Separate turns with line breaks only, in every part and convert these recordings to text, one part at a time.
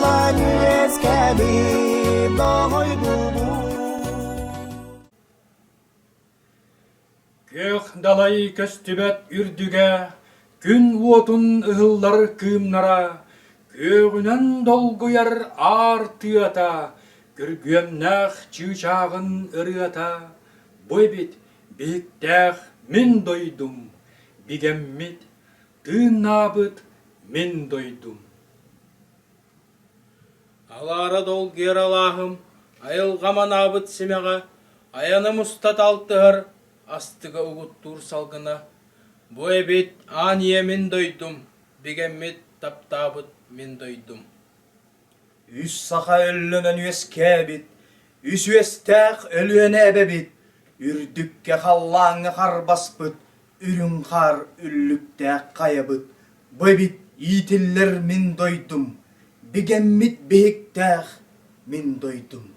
Уран дойдубут.
Кех далай көстүбет үрдүге, күн уотун ыһыллар кыымнара, көөгүнөн долгуяр аартыата, көргүемнах чыычаагын ырыата, бойбит биэйиилэрбин мен дойдум, бигеммит тыыннаабыт мен дойдум. Алаара долгуяр алаахым, айылгаманаабыт семега, аяным устат алтыгар, астыга угуттуур салгына, бойбит ания мен дойдум, бигеммит таптаабыт мен дойдум.
Үс саха өллөнөн үескебит, үс үөстэээх өлүөнө эбебит, үрдүкке халлааңы харбаспыт, үрүн хар үллүктэээх кайабыт, бойбит иитиллер мен дойдум, бигеммит биһиктэээх мен дойдум.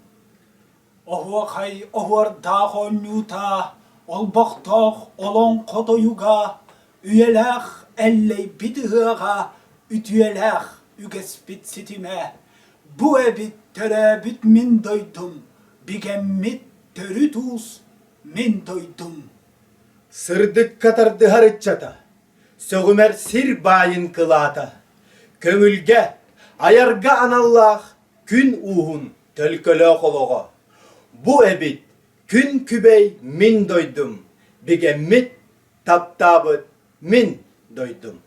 Оһуахай удьуордаабыт ньуута, олбохтоох олон хотоюга, үелээх эллей битыһыаға, үтүелээх үгеспит ситиме, буэбит төрөбүт мен дойдум, бигеммит төрү туус мен дойдум.
Сырдык катарды харычата, сөгүмер сир байын кылаата, көңүлге, аярга аналлаах күн уухун төлкөлөөх олого. Бу эбит күн күбей мен дойдум, бигеммит таптаабыт мен дойдум.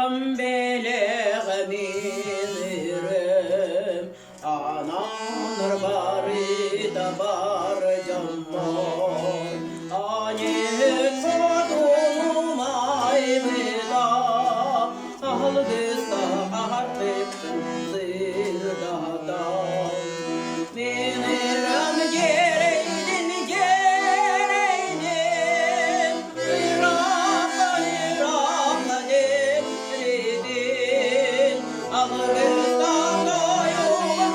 Ағым белеғмирім, ананыр барыда бар жаммон. Анет қодуым айбыда, алғызда артықшын зырдада. Менірім жерейдін, ырыаға дередін, алғызда дойдубут,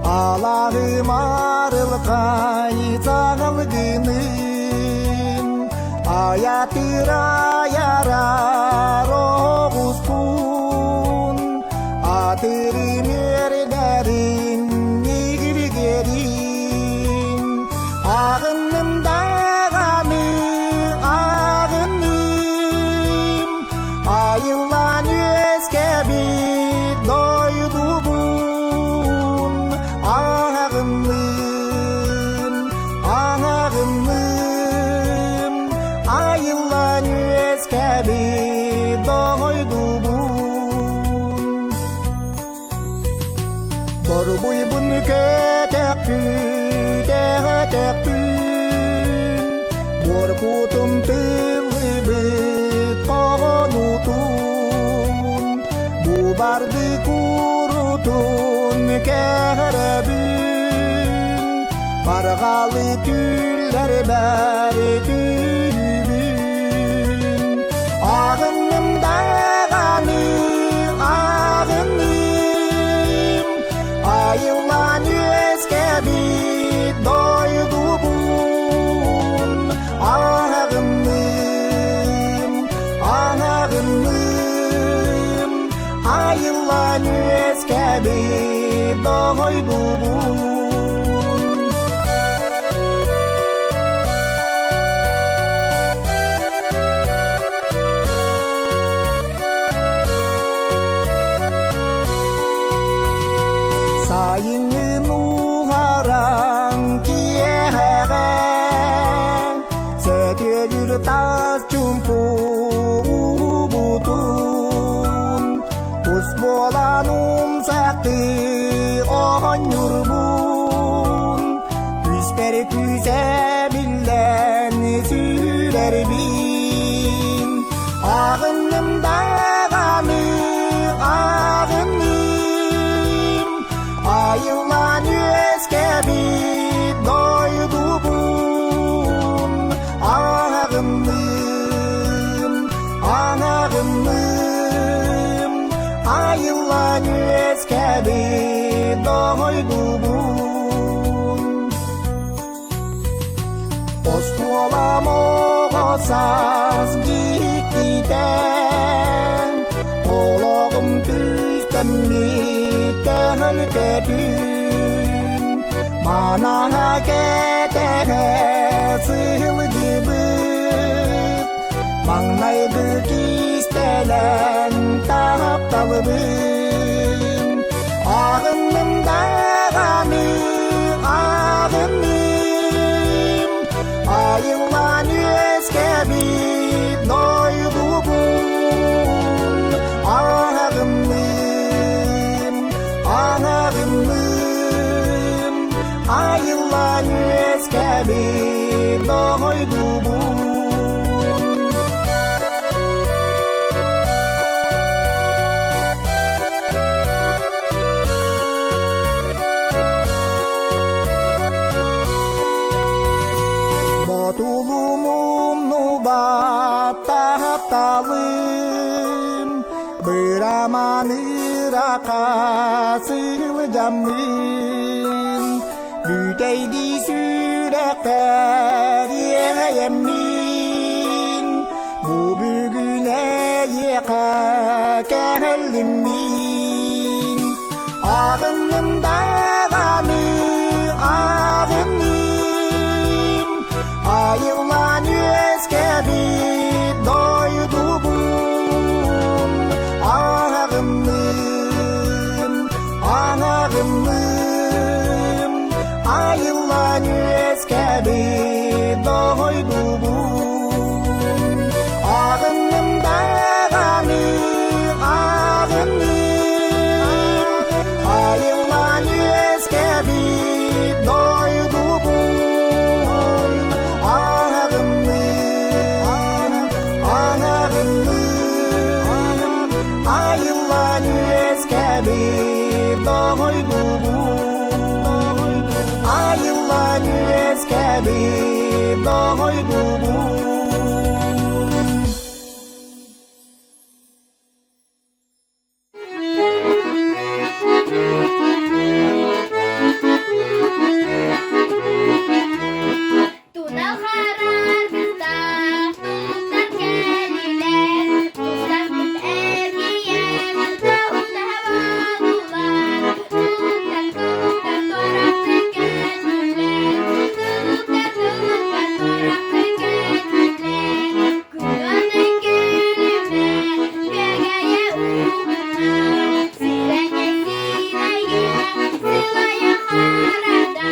Allah'ım arılgaytanılgının ayatıra yarar oğuzkun atırım yerlerin nigilgerin ağınım dağanı ağınım ayılan yüzgebi doydubun ağınım ağınım ayılan yüzgebi doydubun Borbuy bunu kötekpün Borkutum tıllıbıt konutun Bu bardı kurutun kerebün Bargalı tüller beri tübün Ağınım dağanı ağınım Ayılan yüzgebi doydubun ağınım ağınım Ayılan yüzgebi doydubun Sayının uharan kiyeğen Sötüyür tas çumpu butun Kus bolanum saktı Oğonnurbun Küsper küse billen sürerbin Ağınım dağanı Saz gittiden Olağım düztemlikten ölkedün Mana gedere sığıldıbıt Mağnaydı giztelen taptalıbın Ağınımdağanı ağınım Ayılan yüzgebi doydubun Ağınım, ağınım Ayılan yüzgebi doydubun Taptalım Bıraman ırıağa sığılacağım Büyüteydi süрэхтээх yemin Bu bugüne yıka geldim min Ağınımdağanı ağınım Ayılan yüzgebi doydubun Ağınım, ağınım Ayılan yüzgebi doydubun Ağınımdağanı ağınım Ayılan yüzgebi doydubun Ağınım, ağınım Ayılan yüzgebi doydubun Ayılan yüzgebi doydubun
Tunal karar kızlar, tutar geliler, suraktaabıt ergiyen, tutar havalılar, tutar torak tükenler, tutar torak tükenler, könönün gülüme, begeye uğuna, sireye sireye, sılaya harada,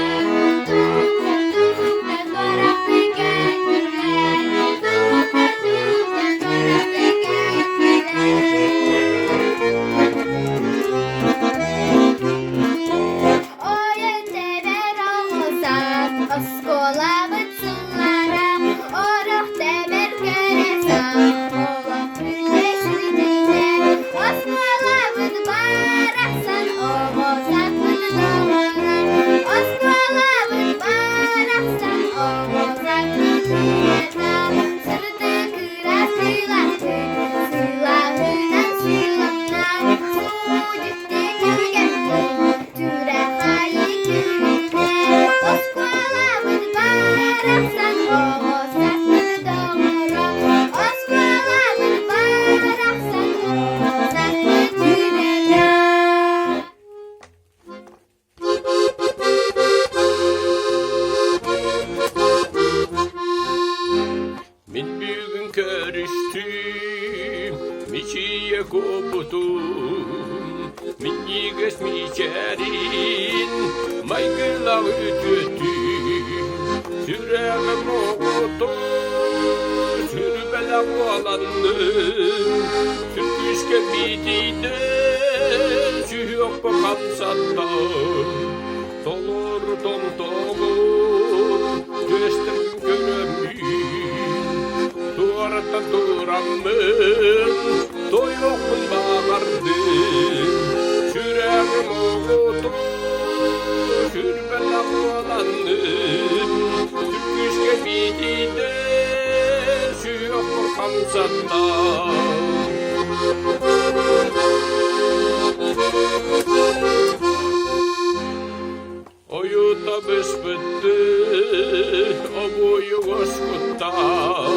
Min bir gün görüştüm, miçiye koputum, min yiges miçerin, maygılaağı ötüttüm, süreğim oğutum, sürbelağı alandım, sürküşke bitiyde, süyok bakan sattam, dolur don dolur, gösterdim könömün, Duvardan duramın, doyokun bağırdım, süreğim oğutum, sürbelağı alandım, sürküşke bitiyde, süyok bakan sattam. Oyuta büspüttü, o boyu koşkuttan,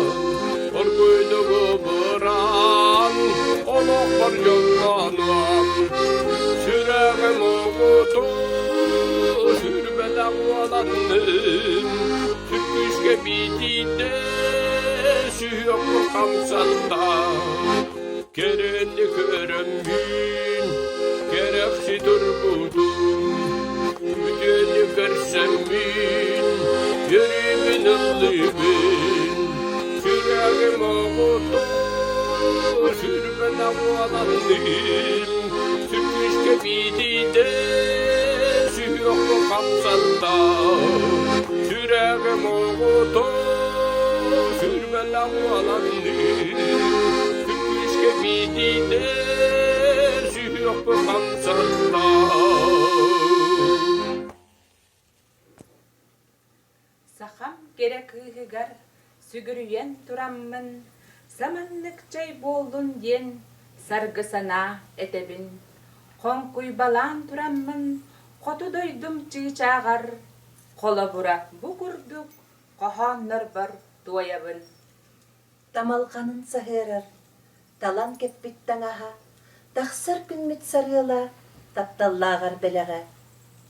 моғото сүрбеләң оланным Түпкүшке битиде сүйөк қамсатта Керенді көрімбін керекси тұрбудым Үтені көрсембін Yürümün ıllımın Süreğim oğutu Sürben avalandım Sürmüşke bidide Süyok kapsanda Süreğim oğutu Sürben avalandım Sürmüşke bidide Süyok kapsanda
Сахам керек ыгыгар сүгүрүйен тураммын, саманнык чай болдун ден саргы сана этебин. Конкуй балан тураммын, коту дойдум чыгычагар, кола бурак бугурдук, Хоһооннорбун туоябын.
Тамалқанын сахырар, талан кеппит таңаха, тахсар күнмит сарыла, тапталлағар белеге.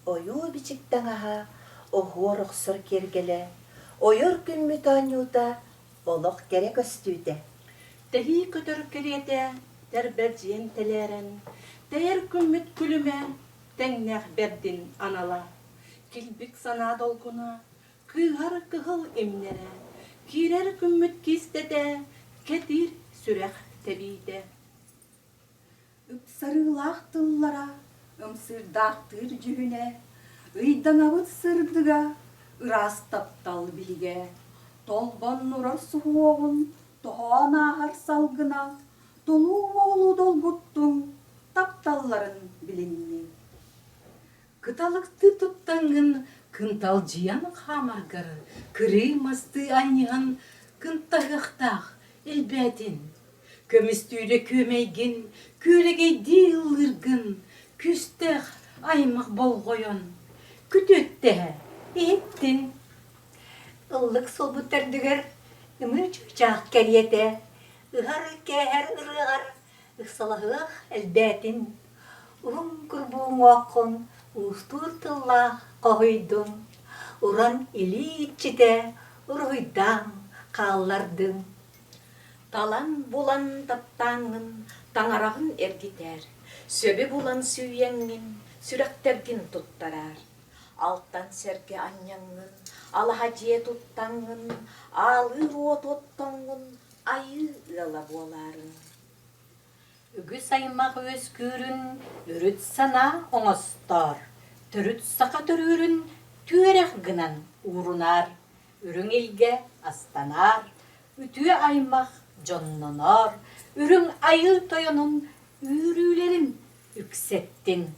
Ою бичик таңаха, Охуор оқсыр кергеле, ойор күнмүт анюта, олық керек өстүйде.
Тәхи көтөр керете, тәрбәржен телерен, тәйір күнмүт күліме, тәңнәх бердин анала. Килбік сана долгуна, кыйғар кығыл имнере, кирер күнмүт кистете, кетир сүрэхтэбийде. Үпсарылақ тыллара, ымсырдақтыр жүгіне, Ыйдаңабыт сырдыга, ырас таптал билге, толбон нурар суон, тоған ағар салгына, толу болу долбуттың тапталларын билинни. Кыталыкты туттаңын, кынтал жиян хамагар, кырымасты аньян, кынтағықтақ элбәтин. Көмістүйді көмейгін, көлегей дилыргын, күстәқ аймақ болғойон. Күтөттәһә, еттин.
Ыллык солбуттардыгар, ымыр чучақ кәрiyete, ыһар кәһәр ырыағар, ықсалағық әлбәтин. Уым күрбуң уаққын, устур тыллақ қойдың. Уран иччите, ұрғыйдан қаллардың.
Талан булан таптаңын, таңарағын эргитер, сөбі булан сүйеңін, сүрэхтээгин туттарар. Алтан серге аньяңын, алаха жие туттаңын, алы руот оттоңын, айы ылала боларын.
Үгіс аймақ өз көрін, үріт сана оңыстар. Түріт сақа түрірін, түрек гынан урунар. Үрің елге астанар, үтіе аймақ жоннонар. Үрің айы тойонун, үрүлерін үксеттин.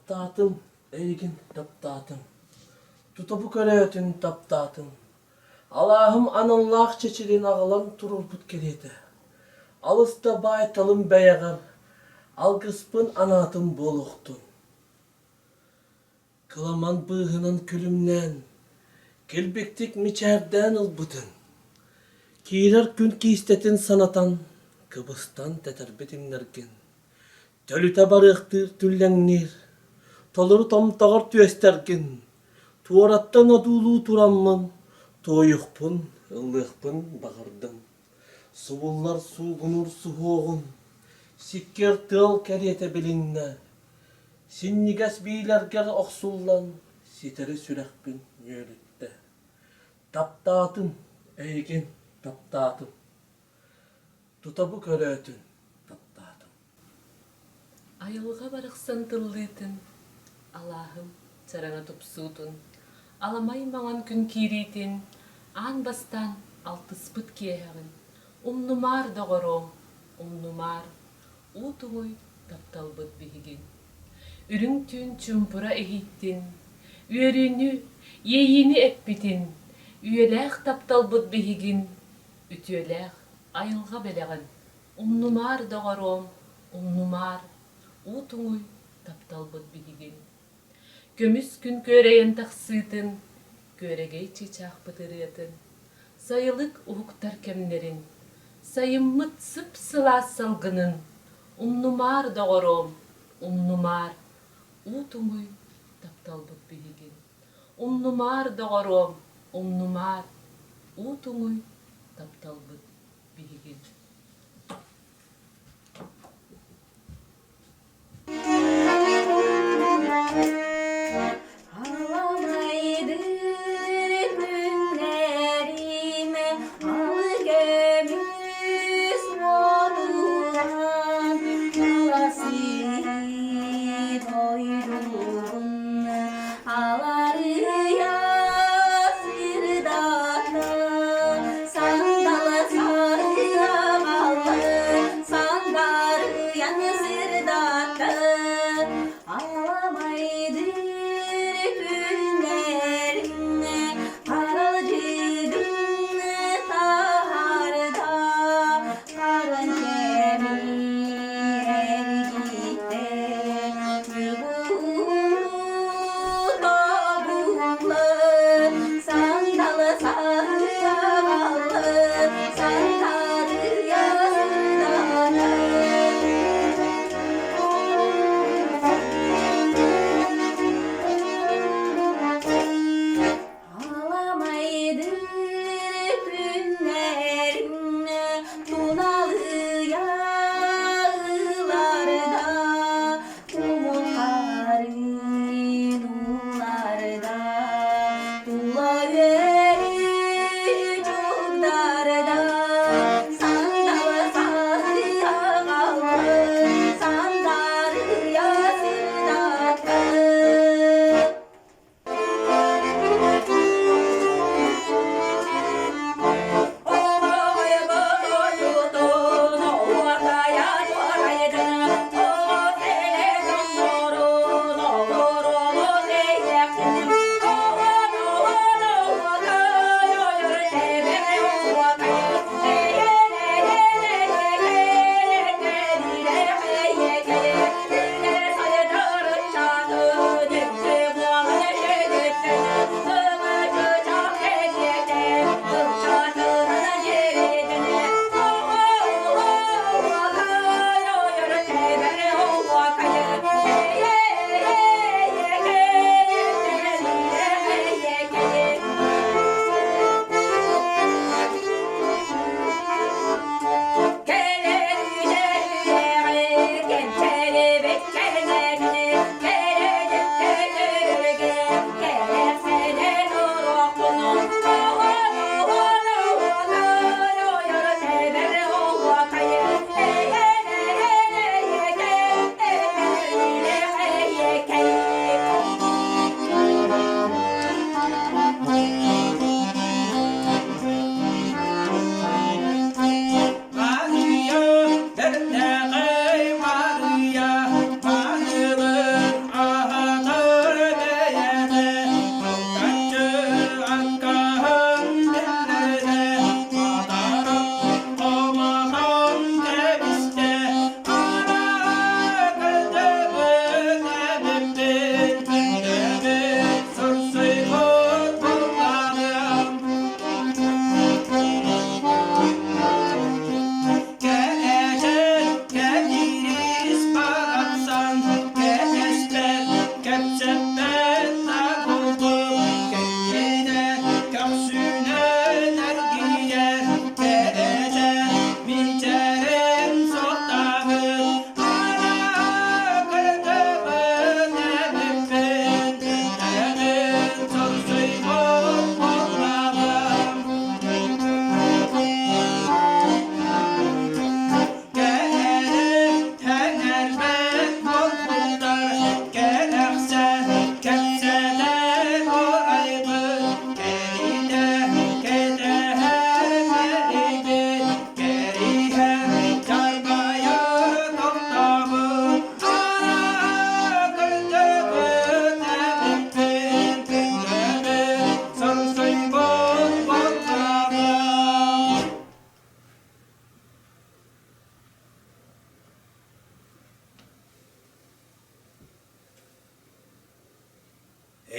Таптаатым, эйгин таптаатым. Тутабу көрөтүн таптаатым. Алаахым аныллаах чечилин ағылан турурбут келеті. Алыста байталым бәяғар, алгыспын анатым болуқтун. Кыламан быһынан күлімнен, келбектик мичәрден ылбытын. Киирер күн киістетін санатан, кыбыстан тәтәрбетімнерген. Төліта барықтыр түлләңнер, толыры томтағыр түйестерген. Туараттан адулу тураммын, тойықпын, ыллықпын бағырдым. Субуллар суғынур суғоғын, сиккер тыл кәрете білінне. Синнигәс бийләргәр оқсуллан, ситері сүрәхпін нөлітті. Таптаатым, әйген таптаатым. Тутабу көрөтүн таптаатым.
Айылға барықсан тыллытын, Аллахым чараңа тупсутун. Аламай маңан күн кирейтин, ан бастан алтыспыт киэхәгін. Умнумар доғором, умнумар, утуңой тапталбыт бігігін. Үрің түн чумпура эхиттин, үйөрүнү, ейіні эппитин, үйеләх тапталбыт бігігін, үтүеләх айылға беләғін. Умнумар доғором, умнумар, утуңой тапталбыт бігігін. Көміс күн көрейін тақсытын, көрегей чичақ бытырыятын. Сайылык уһуктар кемнерин, сайыммыт сып-сыла салгынын. Умнумар доғором, умнумар, утуңуй тапталбыт бігігін. Умнумар доғором, умнумар, утуңуй тапталбыт бігігін.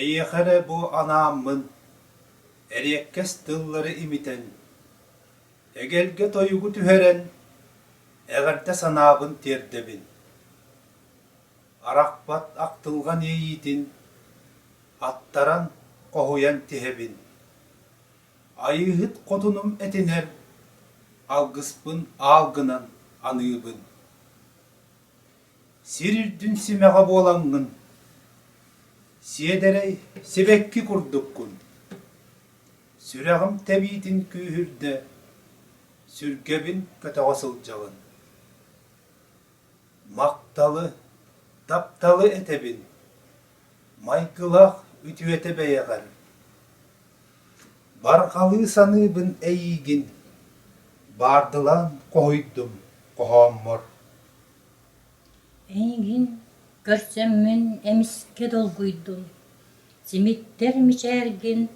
Эйэхэрэ бу анааммын, эриэккэс тыллары имитен, эгелге тойугу түһэрэн, эгэрдэ санаабын тердебин. Аракпат актылган эйитин, аттаран хомуйан тиһэбин. Айыһыт хотунум этинер, алгыспын алгынан анıыбын. Сирирдүн симеға болаңын, сиедерей себекки курдуккун. Сүрэхым тебитин күүһүрдэ, сүргебин көтөҕосылжагын. Макталы, тапталы этебин, майгылаах үтүөтэ бэйэҕэр. Бархалы саныыбын эйигин, бардылан коһуйдум коһооммор.
Эйгин көрсөммүн эмиске долгуйдум. Симиттер мичээргин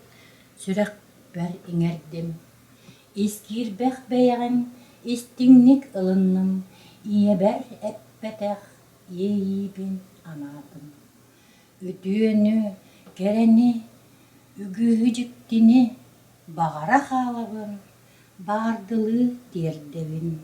сүрэхбэр иңердим. Искиирбэх бэйэҕин истиңник ылынным. Иэбэр эппэтэх иэйиибин анаатын. Үтүөнү, керени, үгүһүжүктини бағара хаалабын, бардылы тиердебин.